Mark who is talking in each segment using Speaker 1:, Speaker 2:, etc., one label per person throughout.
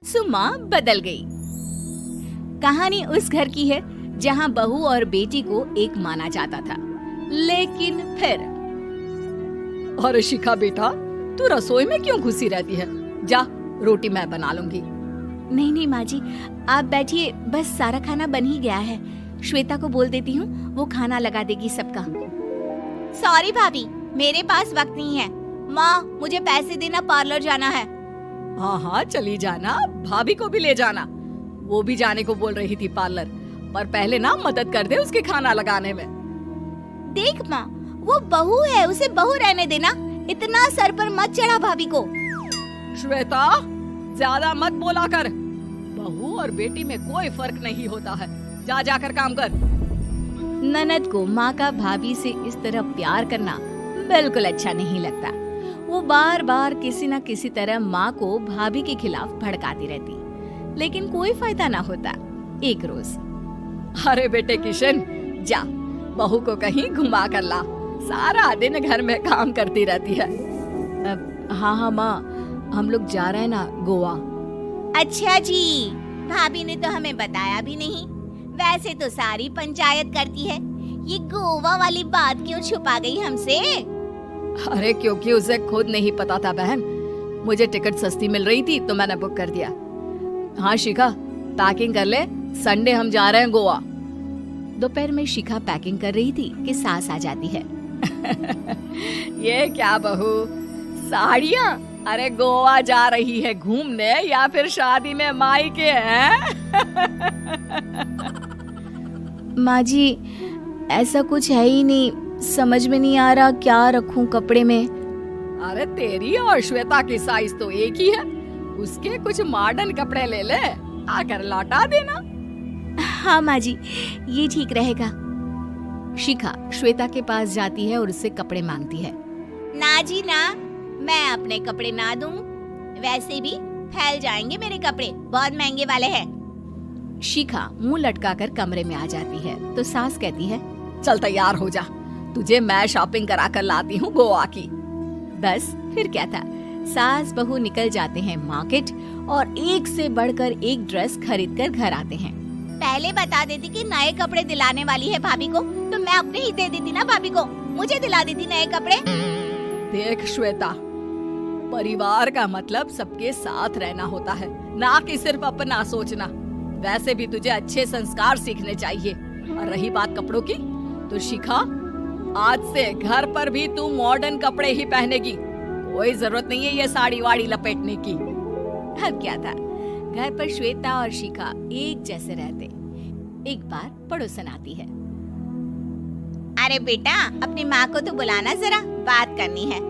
Speaker 1: सुमा बदल गई। कहानी उस घर की है जहाँ बहू और बेटी को एक माना जाता था, लेकिन फिर
Speaker 2: अरे शिखा बेटा, तू रसोई में क्यों घुसी रहती है? जा, रोटी मैं बना लूंगी।
Speaker 1: नहीं माँ जी, आप बैठिए, बस सारा खाना बन ही गया है। श्वेता को बोल देती हूँ, वो खाना लगा देगी सबका। सॉरी भाभी, मेरे पास वक्त नहीं है। माँ, मुझे पैसे देना, पार्लर जाना है।
Speaker 2: हाँ, चली जाना, भाभी को भी ले जाना। वो भी जाने को बोल रही थी पार्लर, पर पहले ना मदद कर दे उसके खाना लगाने में।
Speaker 1: देख माँ, वो बहू है, उसे बहू रहने देना, इतना सर पर मत चढ़ा भाभी को।
Speaker 2: श्वेता, ज्यादा मत बोला कर। बहू और बेटी में कोई फर्क नहीं होता है। जा जाकर काम कर।
Speaker 1: ननद को माँ का भाभी से इस तरह प्यार करना बिल्कुल अच्छा नहीं लगता। वो बार बार किसी न किसी तरह माँ को भाभी के खिलाफ भड़काती रहती, लेकिन कोई फायदा ना होता। एक रोज,
Speaker 2: अरे बेटे किशन, जा बहू को कहीं घुमा कर ला, सारा दिन घर में काम करती रहती है।
Speaker 1: हाँ माँ, हम लोग जा रहे हैं ना गोवा। अच्छा जी, भाभी ने तो हमें बताया भी नहीं। वैसे तो सारी पंचायत करती है, ये गोवा वाली बात क्यों छुपा गई हमसे?
Speaker 2: अरे क्योंकि उसे खुद नहीं पता था बहन। मुझे टिकट सस्ती मिल रही थी तो मैंने बुक कर दिया। हाँ शिखा, पैकिंग कर ले, संडे हम जा रहे हैं गोवा।
Speaker 1: दोपहर में शिखा पैकिंग कर रही थी कि सास आ जाती है।
Speaker 2: ये क्या बहू, साड़ियाँ? अरे गोवा जा रही है घूमने या फिर शादी में मायके हैं?
Speaker 1: माँ जी, ऐसा कुछ है ही नहीं, समझ में नहीं आ रहा क्या रखूं कपड़े में।
Speaker 2: अरे तेरी और श्वेता की साइज तो एक ही है, उसके कुछ मॉडर्न कपड़े ले ले, आकर लौटा देना।
Speaker 1: हाँ माँ जी, ये ठीक रहेगा। शिखा श्वेता के पास जाती है और उससे कपड़े मांगती है। ना जी ना, मैं अपने कपड़े ना दूं, वैसे भी फैल जाएंगे मेरे कपड़े, बहुत महंगे वाले हैं। शिखा मुंह लटकाकर कमरे में आ जाती है तो सास कहती है,
Speaker 2: चल तैयार हो जा, तुझे मैं शॉपिंग करा कर लाती हूँ गोवा की।
Speaker 1: बस फिर क्या था, सास बहू निकल जाते हैं मार्केट और एक से बढ़कर एक ड्रेस खरीद कर घर आते हैं। पहले बता देती कि नए कपड़े दिलाने वाली है भाभी को, तो मैं अपने ही दे देती ना भाभी को, मुझे दिला देती नए कपड़े।
Speaker 2: देख श्वेता, परिवार का मतलब सबके साथ रहना होता है, ना कि सिर्फ अपना सोचना। वैसे भी तुझे अच्छे संस्कार सीखने चाहिए। और रही बात कपड़ों की, तो शिखा, आज से घर पर भी तू मॉडर्न कपड़े ही पहनेगी। कोई जरूरत नहीं है ये साड़ी वाड़ी लपेटने की।
Speaker 1: अब क्या था, घर पर श्वेता और शिखा एक जैसे रहते। एक बार पड़ोसन आती है। अरे बेटा, अपनी माँ को तो बुलाना, जरा बात करनी है।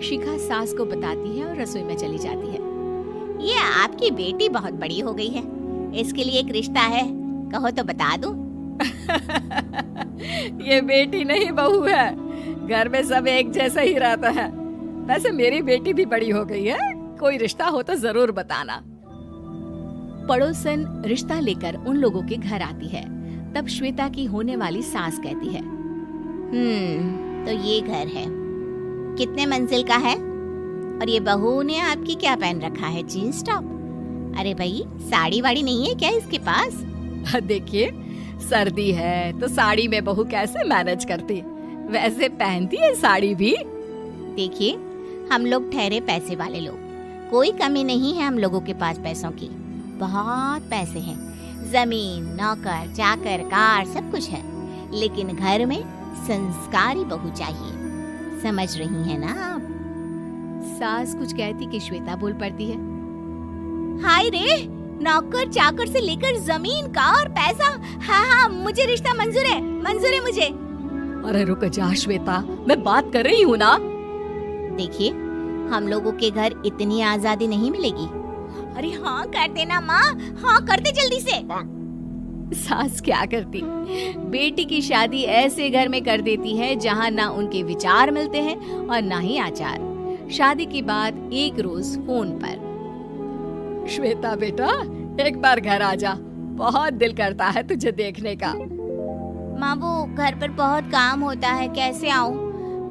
Speaker 1: शिखा सास को बताती है और रसोई में चली जाती है। ये आपकी बेटी बहुत बड़ी हो गई है, इसके लिए एक रिश्ता है, कहो तो बता दूं।
Speaker 2: ये बेटी नहीं बहू है, घर में सब एक जैसा ही रहता है। वैसे मेरी बेटी भी बड़ी हो गई है, कोई रिश्ता हो तो जरूर बताना।
Speaker 1: पड़ोसन रिश्ता लेकर उन लोगों के घर आती है। तब श्वेता की होने वाली सास कहती है, तो ये घर है, कितने मंजिल का है? और ये बहू ने आपकी क्या पहन रखा है, जीन्स टॉप? अरे भाई, साड़ी वाड़ी नहीं है क्या इसके पास?
Speaker 2: देखिए, सर्दी है तो साड़ी में बहू कैसे मैनेज करती, वैसे पहनती है साड़ी भी।
Speaker 1: देखिए, हम लोग ठहरे पैसे वाले लोग, कोई कमी नहीं है हम लोगों के पास पैसों की, बहुत पैसे हैं, जमीन, नौकर चाकर, कार, सब कुछ है, लेकिन घर में संस्कारी बहू चाहिए, समझ रही है ना आप? सास कुछ कहती कि श्वेता बोल पड़ती है, हाय रे, नौकर चाकर से लेकर जमीन, कार, पैसा, हाँ, मुझे रिश्ता मंजूर है मुझे।
Speaker 2: अरे रुक जा श्वेता, मैं बात कर रही हूँ ना।
Speaker 1: देखिए, हम लोगों के घर इतनी आजादी नहीं मिलेगी। अरे हाँ कर देना माँ, हाँ कर दे जल्दी से। सास क्या करती, बेटी की शादी ऐसे घर में कर देती है जहाँ ना उनके विचार मिलते हैं और ना ही आचार। शादी के बाद एक रोज फोन पर,
Speaker 2: श्वेता बेटा, एक बार घर आ जा, बहुत दिल करता है तुझे देखने का।
Speaker 1: माँ, वो घर पर बहुत काम होता है, कैसे आऊँ?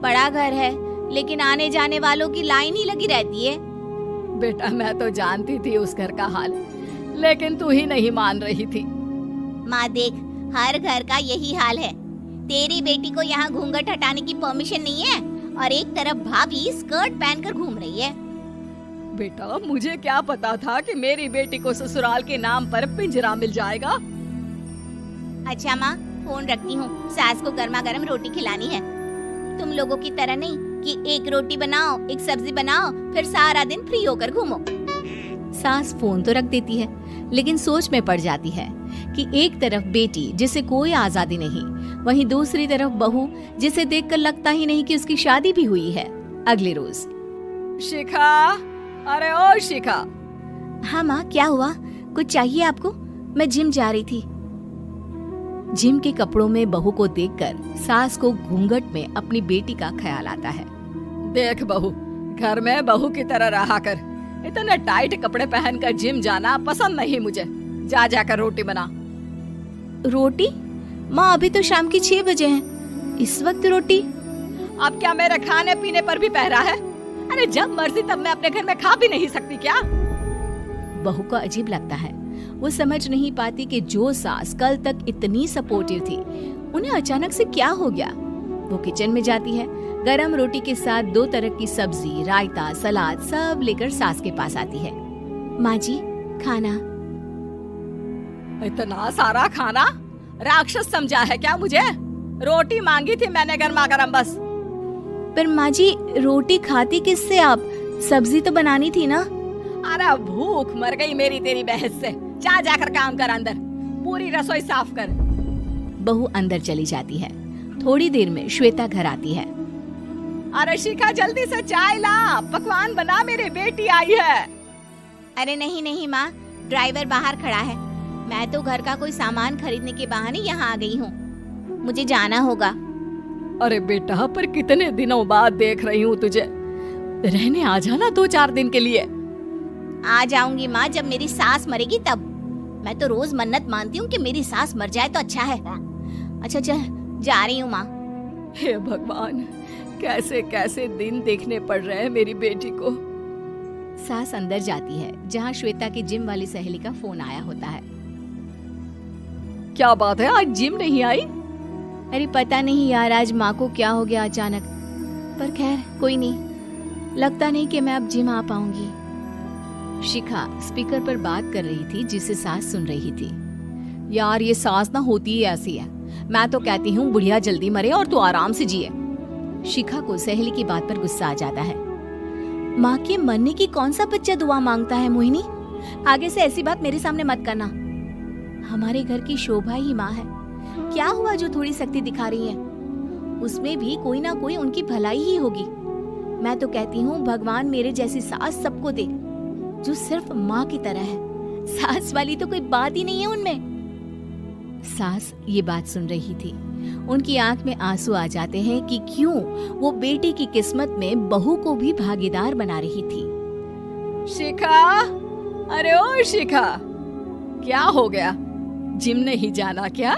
Speaker 1: बड़ा घर है, लेकिन आने जाने वालों की लाइन ही लगी रहती है।
Speaker 2: बेटा मैं तो जानती थी उस घर का हाल, लेकिन तू ही नहीं मान रही थी।
Speaker 1: माँ देख, हर घर का यही हाल है। तेरी बेटी को यहाँ घूंघट हटाने की परमिशन नहीं है और एक तरफ भाभी स्कर्ट पहनकर घूम रही है।
Speaker 2: बेटा मुझे क्या पता था कि मेरी बेटी को ससुराल के नाम पर पिंजरा मिल जाएगा।
Speaker 1: अच्छा माँ, फोन रखती हूँ, सास को गर्मा गर्म रोटी खिलानी है। तुम लोगों की तरह नहीं कि एक रोटी बनाओ, एक सब्जी बनाओ, फिर सारा दिन फ्री होकर घूमो। सास फोन तो रख देती है, लेकिन सोच में पड़ जाती है कि एक तरफ बेटी जिसे कोई आजादी नहीं, वहीं दूसरी तरफ बहू जिसे देखकर लगता ही नहीं कि उसकी शादी भी हुई है। अगले रोज,
Speaker 2: शिखा, अरे ओ शिखा।
Speaker 1: हाँ माँ, क्या हुआ? कुछ चाहिए आपको? मैं जिम जा रही थी। जिम के कपड़ों में बहू को देखकर सास को घूंघट में अपनी बेटी का ख्याल आता है।
Speaker 2: देख बहू, घर में बहू की तरह रहा कर। इतने टाइट कपड़े पहनकर जिम जाना पसंद नहीं मुझे। जा जाकर रोटी बना।
Speaker 1: रोटी? माँ अभी तो शाम की 6 बजे हैं, इस वक्त रोटी?
Speaker 2: अब क्या मेरे खाने पीने पर भी पहरा है? अरे जब मर्जी तब मैं अपने घर में खा भी नहीं सकती क्या?
Speaker 1: बहू को अजीब लगता है। वो समझ नहीं पाती कि जो सास कल तक इतनी सपोर्टिव थी, उन्हें अचानक से क्या हो गया। वो किचन में जाती है, गरम रोटी के साथ 2 तरह की सब्जी, रायता, सलाद सब लेकर सास के पास आती है। माँ जी, खाना।
Speaker 2: इतना सारा खाना? राक्षस समझा है क्या मुझे? रोटी मांगी थी मैंने गर्मा गर्म बस।
Speaker 1: पर माँ जी, रोटी खाती किससे आप? सब्जी तो बनानी थी ना।
Speaker 2: अरे भूख मर गई मेरी तेरी बहस से। जा जाकर काम कर, अंदर पूरी रसोई साफ कर।
Speaker 1: बहू अंदर चली जाती है। थोड़ी देर में श्वेता घर आती है।
Speaker 2: अरे शिखा, जल्दी से चाय ला, पकवान बना, मेरी बेटी आई है।
Speaker 1: अरे नहीं नहीं माँ, ड्राइवर बाहर खड़ा है। मैं तो घर का कोई सामान खरीदने के बहाने यहाँ आ गई हूँ, मुझे जाना होगा।
Speaker 2: अरे बेटा, पर कितने दिनों बाद देख रही हूँ तुझे, रहने आ जाना 2-4 दिन के लिए।
Speaker 1: आ जाऊंगी माँ, जब मेरी सास मरेगी तब। मैं तो रोज मन्नत मानती हूँ कि मेरी सास मर जाए तो अच्छा है। अच्छा चल, जा रही हूँ माँ।
Speaker 2: हे भगवान, कैसे कैसे दिन देखने पड़ रहे हैं मेरी बेटी को।
Speaker 1: सास अंदर जाती है, जहाँ श्वेता की जिम वाली सहेली का फोन आया होता है।
Speaker 2: क्या बात है, आज जिम नहीं आई?
Speaker 1: अरे पता नहीं यार, आज माँ को क्या हो गया अचानक। पर खैर कोई नहीं, लगता नहीं कि मैं अब जिम आ पाऊंगी। शिखा स्पीकर पर बात कर रही थी, जिसे सास सुन रही थी। यार ये सास ना होती ही ऐसी है। मैं तो कहती हूँ बुढ़िया जल्दी मरे और तू आराम से जिए। शिखा को सहेली की बात पर गुस्सा आ जाता है। माँ के मरने की कौन सा बच्चा दुआ मांगता है मोहिनी? आगे से ऐसी बात मेरे सामने मत करना। हमारे घर की शोभा ही माँ है। क्या हुआ जो थोड़ी शक्ति दिखा रही है? उसमें भी कोई ना कोई उनकी भलाई ही होगी। मैं तो कहती हूँ भगवान मेरे जैसी सास सबको दे, जो सिर्फ माँ की तरह है। सास वाली तो कोई बात ही नहीं है उनमें। सास ये बात सुन रही थी। उनकी आंख में आंसू आ जाते हैं कि क्यों वो बेटी की किस्मत में बहू को भी भागीदार बना रही थी।
Speaker 2: शिखा, अरे ओ शिखा, क्या हो गया? जिम नहीं जाना क्या?